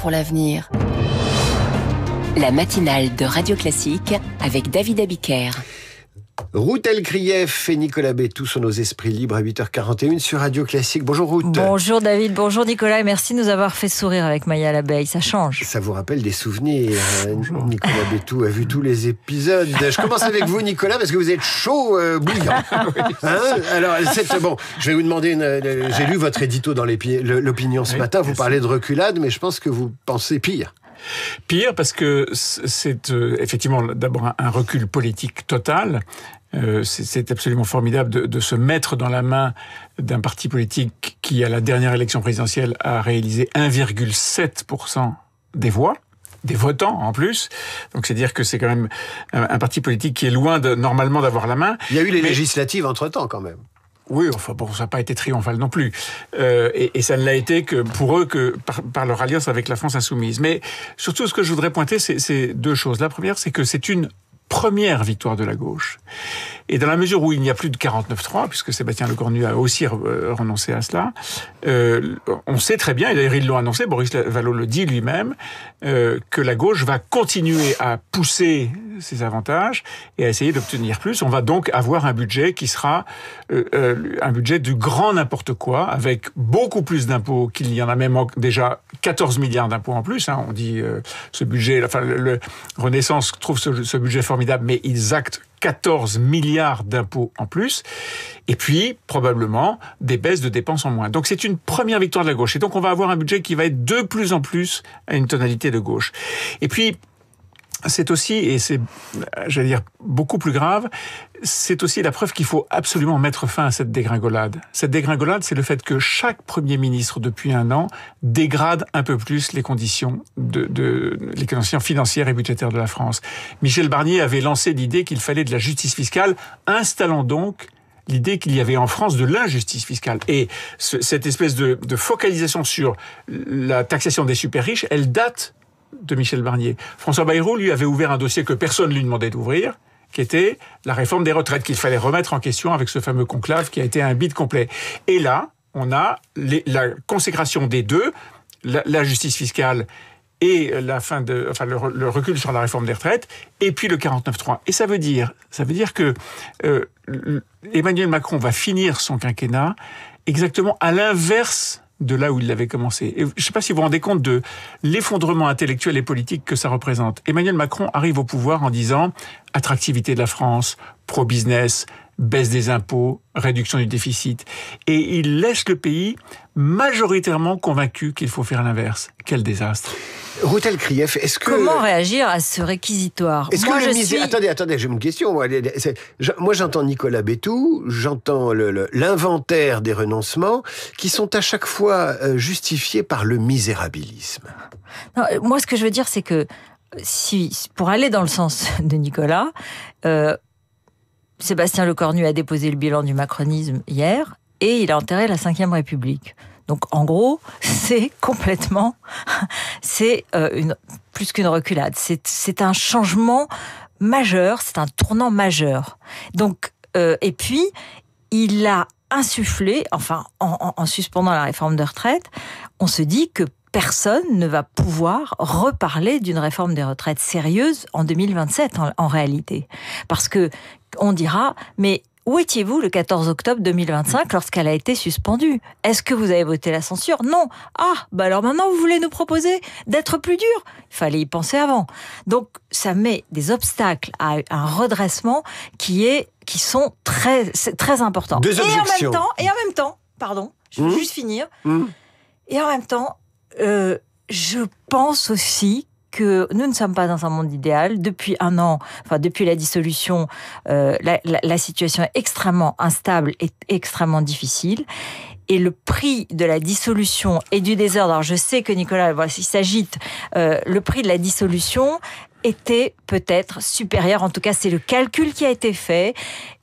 pour l'avenir. La matinale de Radio Classique avec David Abiker. Ruth Elkrief et Nicolas Bétou sont nos esprits libres à 8h41 sur Radio Classique. Bonjour Ruth. Bonjour David, bonjour Nicolas et merci de nous avoir fait sourire avec Maya l'abeille, ça change. Ça vous rappelle des souvenirs. Nicolas Bétou a vu tous les épisodes. Je commence avec vous Nicolas parce que vous êtes chaud bouillant. Alors je vais vous demander, j'ai lu votre édito dans l'Opinion ce matin, vous parlez de reculade mais je pense que vous pensez pire. Pire parce que c'est effectivement d'abord un recul politique total. C'est absolument formidable de se mettre dans la main d'un parti politique qui, à la dernière élection présidentielle, a réalisé 1,7% des voix. Des votants en plus, donc c'est dire que c'est quand même un parti politique qui est loin normalement d'avoir la main. Il y a eu les législatives entre-temps quand même. Oui, enfin bon, ça n'a pas été triomphal non plus. Et ça ne l'a été que pour eux que par leur alliance avec la France insoumise. Mais surtout, ce que je voudrais pointer, c'est deux choses. La première, c'est que c'est une première victoire de la gauche. Et dans la mesure où il n'y a plus de 49-3, puisque Sébastien Lecornu a aussi renoncé à cela, on sait très bien, et d'ailleurs ils l'ont annoncé, Boris Vallaud le dit lui-même, que la gauche va continuer à pousser ses avantages et à essayer d'obtenir plus. On va donc avoir un budget qui sera un budget du grand n'importe quoi, avec beaucoup plus d'impôts qu'il y en a même déjà 14 milliards d'impôts en plus. On dit ce budget, le Renaissance trouve ce budget formidable, mais ils actent 14 milliards d'impôts en plus, et puis probablement des baisses de dépenses en moins. Donc c'est une première victoire de la gauche. Et donc on va avoir un budget qui va être de plus en plus à une tonalité de gauche. Et puis c'est aussi, et c'est, j'allais dire, beaucoup plus grave, c'est aussi la preuve qu'il faut absolument mettre fin à cette dégringolade. Cette dégringolade, c'est le fait que chaque Premier ministre, depuis un an, dégrade un peu plus les conditions les conditions financières et budgétaires de la France. Michel Barnier avait lancé l'idée qu'il fallait de la justice fiscale, installant donc l'idée qu'il y avait en France de l'injustice fiscale. Et cette espèce de focalisation sur la taxation des super riches, elle date de Michel Barnier. François Bayrou, lui, avait ouvert un dossier que personne ne lui demandait d'ouvrir, qui était la réforme des retraites, qu'il fallait remettre en question avec ce fameux conclave qui a été un bide complet. Et là, on a la consécration des deux, la justice fiscale et le recul sur la réforme des retraites, et puis le 49.3. Et ça veut dire que Emmanuel Macron va finir son quinquennat exactement à l'inverse de là où il l'avait commencé. Et je ne sais pas si vous vous rendez compte de l'effondrement intellectuel et politique que ça représente. Emmanuel Macron arrive au pouvoir en disant attractivité de la France, pro-business, baisse des impôts, réduction du déficit. Et il laisse le pays majoritairement convaincu qu'il faut faire l'inverse. Quel désastre. Ruth Elkrief, est-ce que... Comment réagir à ce réquisitoire? Attendez, j'ai une question. Moi, j'entends Nicolas Bétou, j'entends l'inventaire des renoncements qui sont à chaque fois justifiés par le misérabilisme. Non, moi, ce que je veux dire, c'est que pour aller dans le sens de Nicolas, Sébastien Lecornu a déposé le bilan du macronisme hier et il a enterré la Ve République. Donc, en gros, c'est plus qu'une reculade. C'est un changement majeur, c'est un tournant majeur. Donc, et puis, il a insufflé, en suspendant la réforme de retraite, on se dit que personne ne va pouvoir reparler d'une réforme des retraites sérieuse en 2027, en réalité. Parce que on dira, mais où étiez-vous le 14 octobre 2025 lorsqu'elle a été suspendue? Est-ce que vous avez voté la censure? Non. Alors maintenant vous voulez nous proposer d'être plus dur? Il fallait y penser avant. Donc ça met des obstacles à un redressement qui sont très, très importants. Deux objections. Et en même temps, pardon, je veux juste finir. Et en même temps, je pense aussi que nous ne sommes pas dans un monde idéal. Depuis un an, depuis la dissolution, la situation est extrêmement instable et extrêmement difficile. Et le prix de la dissolution et du désordre, alors je sais que Nicolas il s'agite, le prix de la dissolution était peut-être supérieur, en tout cas c'est le calcul qui a été fait,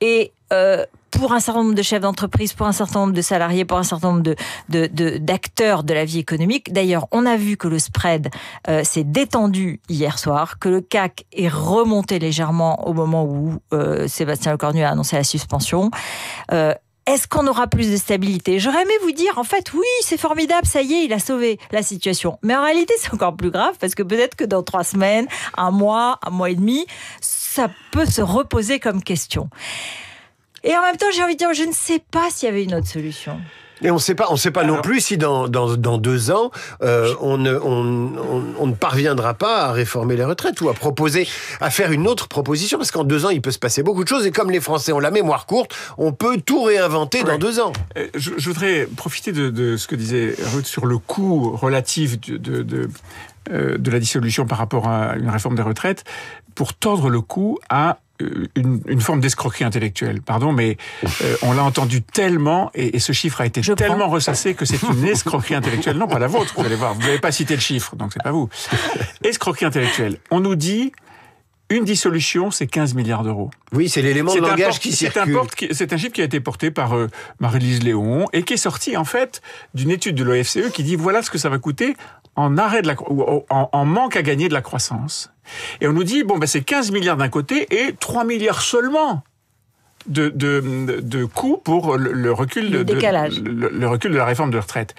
et pour un certain nombre de chefs d'entreprise, pour un certain nombre de salariés, pour un certain nombre d'acteurs de la vie économique. D'ailleurs, on a vu que le spread s'est détendu hier soir, que le CAC est remonté légèrement au moment où Sébastien Lecornu a annoncé la suspension. est-ce qu'on aura plus de stabilité? J'aurais aimé vous dire, en fait, oui, c'est formidable, ça y est, il a sauvé la situation. Mais en réalité, c'est encore plus grave, parce que peut-être que dans 3 semaines, un mois et demi, ça peut se reposer comme question. Et en même temps, j'ai envie de dire, je ne sais pas s'il y avait une autre solution. Et on ne sait pas non plus si dans 2 ans, on ne parviendra pas à réformer les retraites ou à faire une autre proposition, parce qu'en 2 ans, il peut se passer beaucoup de choses, et comme les Français ont la mémoire courte, on peut tout réinventer dans 2 ans. Je voudrais profiter de ce que disait Ruth sur le coût relatif de la dissolution par rapport à une réforme des retraites, pour tordre le cou à une forme d'escroquerie intellectuelle. Pardon, mais on l'a entendu tellement, et ce chiffre a été tellement ressassé que c'est une escroquerie intellectuelle. Non, pas la vôtre, vous allez voir. Vous n'avez pas cité le chiffre, donc c'est pas vous. Escroquerie intellectuelle. On nous dit, une dissolution, c'est 15 milliards d'euros. Oui, c'est l'élément de langage qui circule. C'est un chiffre qui a été porté par Marie-Lise Léon, et qui est sorti, en fait, d'une étude de l'OFCE qui dit, voilà ce que ça va coûter en manque à gagner de la croissance. Et on nous dit, c'est 15 milliards d'un côté et 3 milliards seulement de coûts pour le recul le recul de la réforme de retraite.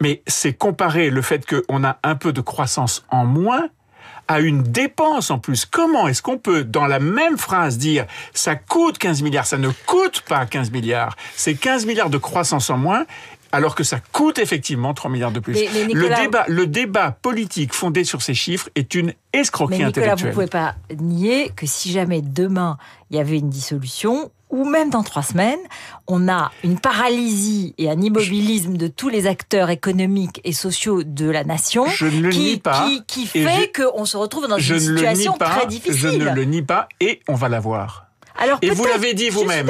Mais c'est comparer le fait qu'on a un peu de croissance en moins à une dépense en plus. Comment est-ce qu'on peut, dans la même phrase, dire « ça coûte 15 milliards », ça ne coûte pas 15 milliards, c'est 15 milliards de croissance en moins, alors que ça coûte effectivement 3 milliards de plus. Mais Nicolas, le débat politique fondé sur ces chiffres est une escroquerie intellectuelle. Vous ne pouvez pas nier que si jamais demain il y avait une dissolution, ou même dans 3 semaines, on a une paralysie et un immobilisme de tous les acteurs économiques et sociaux de la nation qui fait qu'on se retrouve dans une situation très difficile. Je ne le nie pas, et on va la voir. Alors, et vous l'avez dit vous-même.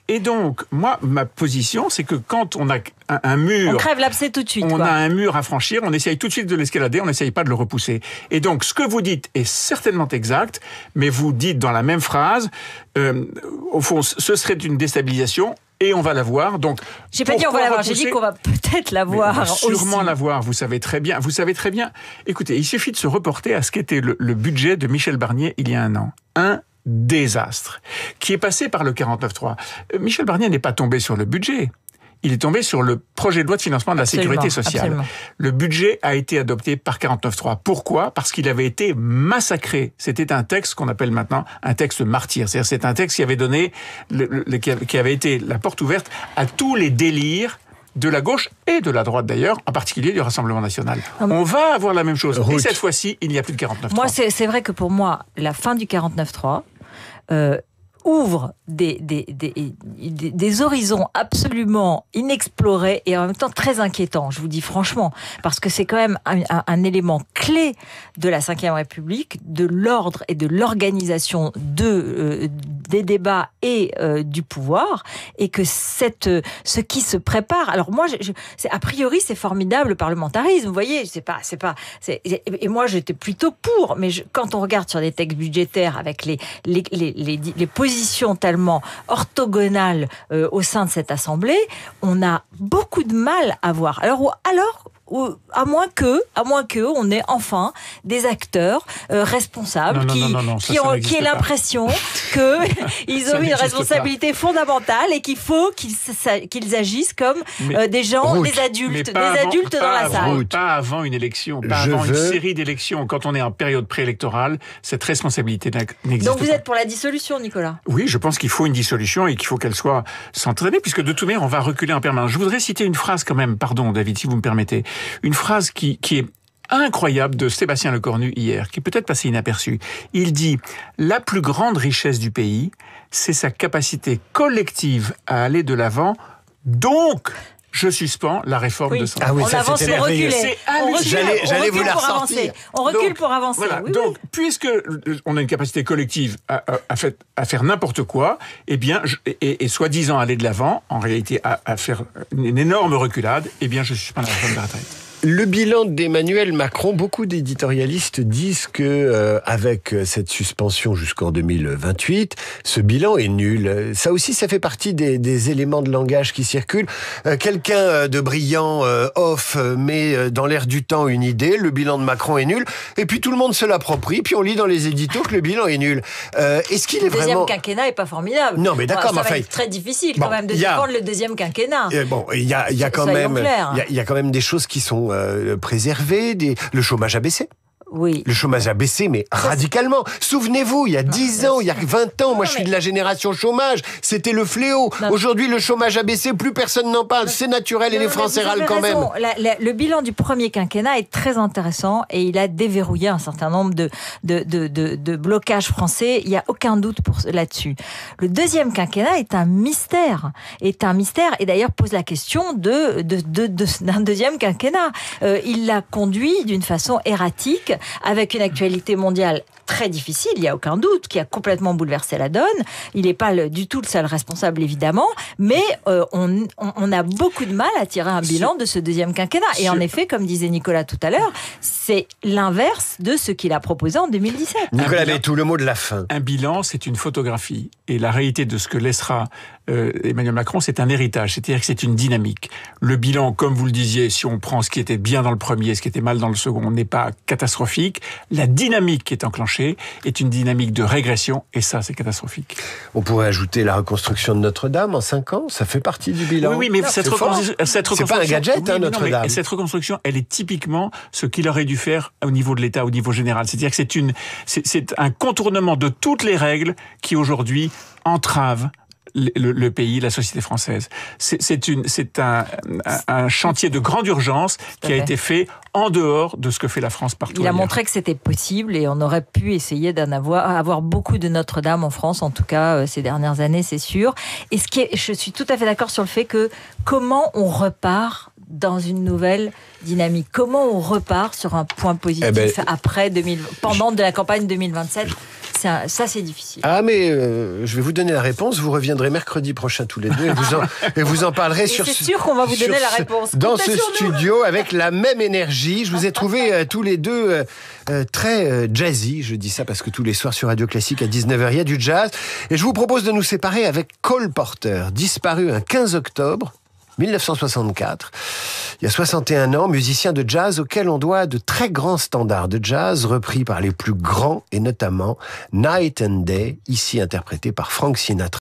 Et donc, moi, ma position, c'est que quand on a un mur... On crève l'abcès tout de suite. On a un mur à franchir, on essaye tout de suite de l'escalader, on n'essaye pas de le repousser. Et donc, ce que vous dites est certainement exact, mais vous dites dans la même phrase, au fond, ce serait une déstabilisation, et on va la voir. Donc, j'ai pas dit on va la voir, j'ai dit qu'on va peut-être la voir aussi. Sûrement la voir, vous savez très bien. Écoutez, il suffit de se reporter à ce qu'était le budget de Michel Barnier il y a un an. Un désastre, qui est passé par le 49.3. Michel Barnier n'est pas tombé sur le budget. Il est tombé sur le projet de loi de financement de la sécurité sociale. Absolument. Le budget a été adopté par 49.3. Pourquoi ? Parce qu'il avait été massacré. C'était un texte qu'on appelle maintenant un texte martyr. C'est-à-dire c'est un texte qui avait donné, qui avait été la porte ouverte à tous les délires de la gauche et de la droite d'ailleurs, en particulier du Rassemblement national. On va avoir la même chose. Et cette fois-ci, il n'y a plus de 49.3. Moi, c'est vrai que pour moi, la fin du 49.3 ouvre des horizons absolument inexplorés et en même temps très inquiétants, je vous dis franchement, parce que c'est quand même un élément clé de la Ve République, de l'ordre et de l'organisation des débats et du pouvoir, et que ce qui se prépare. Alors moi, a priori, c'est formidable le parlementarisme. Vous voyez, et moi, j'étais plutôt pour. Mais quand on regarde sur des textes budgétaires avec les positions tellement orthogonales au sein de cette assemblée, on a beaucoup de mal à voir. Alors à moins que on ait enfin des acteurs responsables qui aient l'impression qu'ils ont une responsabilité fondamentale et qu'il faut qu'ils agissent comme des gens, des adultes dans la salle. Pas avant une élection, une série d'élections. Quand on est en période préélectorale, cette responsabilité n'existe pas. Donc vous êtes pour la dissolution, Nicolas ? Oui, je pense qu'il faut une dissolution et qu'il faut qu'elle soit centrée, puisque de toute manière, on va reculer en permanence. Je voudrais citer une phrase quand même, pardon David, si vous me permettez. Une phrase qui est incroyable de Sébastien Lecornu hier, qui est peut-être passé inaperçue. Il dit « La plus grande richesse du pays, c'est sa capacité collective à aller de l'avant, donc... » Je suspends la réforme de santé. Ah oui, on avance pour reculer. J'allais vous la ressortir. On recule pour avancer. Voilà. Donc, puisque on a une capacité collective à faire n'importe quoi, eh bien, et soi-disant aller de l'avant, en réalité à faire une énorme reculade, eh bien, je suspends la réforme de la retraite. Le bilan d'Emmanuel Macron, beaucoup d'éditorialistes disent que avec cette suspension jusqu'en 2028, ce bilan est nul. Ça aussi, ça fait partie des éléments de langage qui circulent. Quelqu'un de brillant met dans l'air du temps une idée, le bilan de Macron est nul, et puis tout le monde se l'approprie, puis on lit dans les éditos que le bilan est nul. Est-ce qu'il est vraiment... Le deuxième quinquennat est pas formidable. Non, mais d'accord, ça va être très difficile quand même de défendre le deuxième quinquennat. Il y a quand même des choses qui sont préservées, le chômage a baissé. Oui. Le chômage a baissé, mais radicalement. Souvenez-vous, il y a 10 ans, il y a 20 ans, moi je suis de la génération chômage, c'était le fléau. Aujourd'hui, le chômage a baissé, plus personne n'en parle, c'est naturel et les Français râlent quand même. Le bilan du premier quinquennat est très intéressant et il a déverrouillé un certain nombre de blocages français, il n'y a aucun doute là-dessus. Le deuxième quinquennat est un mystère et d'ailleurs pose la question d'un deuxième quinquennat. Il l'a conduit d'une façon erratique, avec une actualité mondiale très difficile, il n'y a aucun doute, qui a complètement bouleversé la donne. Il n'est pas du tout le seul responsable, évidemment, mais on a beaucoup de mal à tirer un bilan de ce deuxième quinquennat. Et en effet, comme disait Nicolas tout à l'heure, c'est l'inverse de ce qu'il a proposé en 2017. Nicolas Bétou, le mot de la fin. Un bilan, c'est une photographie. Et la réalité de ce que laissera Emmanuel Macron, c'est un héritage. C'est-à-dire que c'est une dynamique. Le bilan, comme vous le disiez, si on prend ce qui était bien dans le premier, ce qui était mal dans le second, n'est pas catastrophique. La dynamique qui est enclenchée est une dynamique de régression, et ça, c'est catastrophique. On pourrait ajouter la reconstruction de Notre-Dame en 5 ans, ça fait partie du bilan. Oui, mais cette reconstruction... C'est pas un gadget, Notre-Dame. Cette reconstruction, elle est typiquement ce qu'il aurait dû faire au niveau de l'État, au niveau général. C'est-à-dire que c'est un contournement de toutes les règles qui, aujourd'hui, entravent le pays, la société française. C'est un chantier de grande urgence qui a été fait en dehors de ce que fait la France partout ailleurs. Il a montré que c'était possible et on aurait pu essayer avoir beaucoup de Notre-Dame en France, en tout cas ces dernières années, c'est sûr. Et je suis tout à fait d'accord sur le fait que comment on repart dans une nouvelle dynamique. Comment on repart sur un point positif pendant la campagne 2027 ? Ça, c'est difficile. Ah, mais je vais vous donner la réponse. Vous reviendrez mercredi prochain tous les deux et vous en parlerez c'est sûr qu'on va vous donner la réponse. Dans ce studio, avec la même énergie. Je vous ai trouvés tous les deux très jazzy. Je dis ça parce que tous les soirs sur Radio Classique à 19h, il y a du jazz. Et je vous propose de nous séparer avec Cole Porter, disparu un 15 octobre 1964. Il y a 61 ans, musicien de jazz auquel on doit de très grands standards de jazz repris par les plus grands et notamment Night and Day, ici interprété par Frank Sinatra.